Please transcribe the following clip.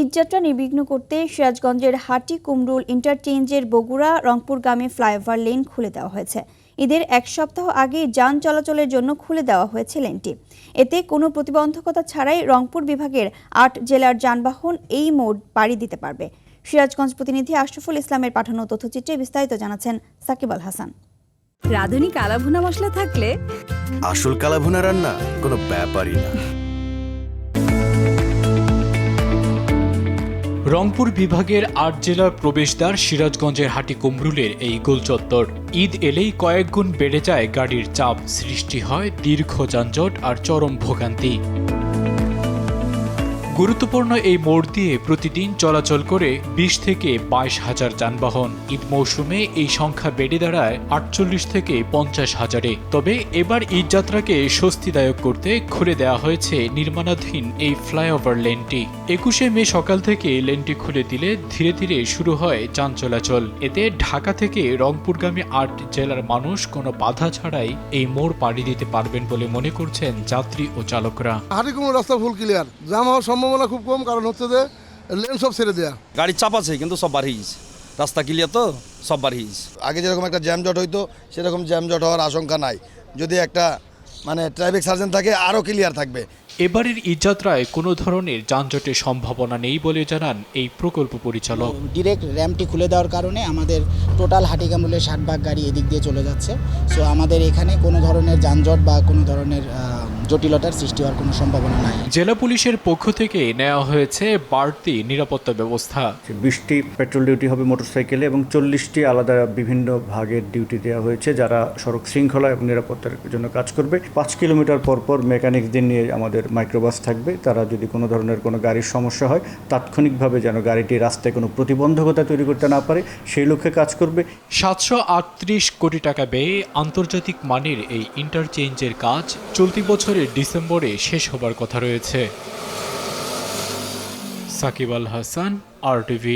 ঈদযাত্রা নির্বিঘ্ন করতে সিরাজগঞ্জের হাটি কুমরুল ইন্টারচেঞ্জের বগুড়া রংপুরগামী ফ্লাইওভার লেন খুলে দেওয়া হয়েছে। ঈদের এক সপ্তাহ আগে যান চলাচলের জন্য খুলে দেওয়া হয়েছে লেনটি। এতে কোনো প্রতিবন্ধকতা ছাড়াই রংপুর বিভাগের ৮ জেলার যানবাহন এই মোড় পাড়ি দিতে পারবে। সিরাজগঞ্জ প্রতিনিধি আশরাফুল ইসলামের পাঠানো তথ্যচিত্রে বিস্তারিত জানাচ্ছেন সাকিব আল হাসান। রাঁধুনি কালাভুনা মশলা থাকলে আসল কালাভুনা রান্না কোনো ব্যাপারই না। রংপুর বিভাগের ৮ জেলার প্রবেশদ্বার সিরাজগঞ্জের হাটি কুমরুলের এই গোলচত্বর। ঈদ এলেই কয়েক গুণ বেড়ে যায় গাড়ির চাপ, সৃষ্টি হয় দীর্ঘ যানজট আর চরম ভোগান্তি। গুরুত্বপূর্ণ এই মোড় দিয়ে প্রতিদিন চলাচল করে ২০ থেকে ২২ হাজার যানবাহন। ঈদ মৌসুমে এই সংখ্যা বেড়ে দাঁড়ায় ৪৮ থেকে ৫০ হাজারে। তবে এবার ঈদযাত্রাকে স্বস্তিদায়ক করতে খুলে দেওয়া হয়েছে নির্মাণাধীন এই ফ্লাইওভার লেনটি। ২১শে মে সকাল থেকে লেনটি খুলে দিলে ধীরে ধীরে শুরু হয় যান চলাচল। এতে ঢাকা থেকে রংপুরগামী ৮ জেলার মানুষ কোনো বাধা ছাড়াই এই মোড় পাড়ি দিতে পারবেন বলে মনে করছেন যাত্রী ও চালকরা। হাটিকুমরুল রাস্তা ফুল ক্লিয়ার, জ্যাম হওয়ার সম্ভাবনা খুব কম, কারণ হচ্ছে যে লেন সব ছেড়ে দেয়া। গাড়ির চাপ আছে কিন্তু সব বার হয়ে গেছে, রাস্তা ক্লিয়ার তো সব বার হয়ে গেছে। আগে যেরকম একটা জ্যামজট হইতো সেরকম জ্যামজট হওয়ার আশঙ্কা নাই। যদি একটা ট্রাফিক সার্জন থাকে আরও ক্লিয়ার থাকবে। এবারের ঈদযাত্রায় কোনো ধরনের যানজটের সম্ভাবনা নেই বলে জানান এই প্রকল্প পরিচালক। ডিরেক্ট র্যাম্পটি খুলে দেওয়ার কারণে আমাদের টোটাল হাটিকামরুলের ৬০ ভাগ গাড়ি এদিক দিয়ে চলে যাচ্ছে। সো আমাদের এখানে কোনো ধরনের যানজট বা কোনো ধরনের জটিলতার সৃষ্টি হওয়ার কোনো সম্ভাবনা নাই। জেলা পুলিশের পক্ষ থেকে নেওয়া হয়েছে বাড়তি নিরাপত্তা ব্যবস্থা। ২০টি পেট্রোল ডিউটি হবে মোটরসাইকেলে এবং ৪০টি আলাদা বিভিন্ন ভাগের ডিউটি দেওয়া হয়েছে, যারা সড়ক শৃঙ্খলা এবং নিরাপত্তার জন্য কাজ করবে। ৫ কিলোমিটার পর মেকানিকদের নিয়ে আমাদের মাইক্রোবাস থাকবে। তারা যদি কোনো ধরনের কোনো গাড়ির সমস্যা হয় তাৎক্ষণিকভাবে যেন গাড়িটি রাস্তায় কোনো প্রতিবন্ধকতা তৈরি করতে না পারে সেই লক্ষ্যে কাজ করবে। ৭৩৮ কোটি টাকা ব্যয়ে আন্তর্জাতিক মানের এই ইন্টারচেঞ্জের কাজ চলতি বছরের ডিসেম্বরে শেষ হবার কথা রয়েছে। সাকিব আল হাসান, RTV।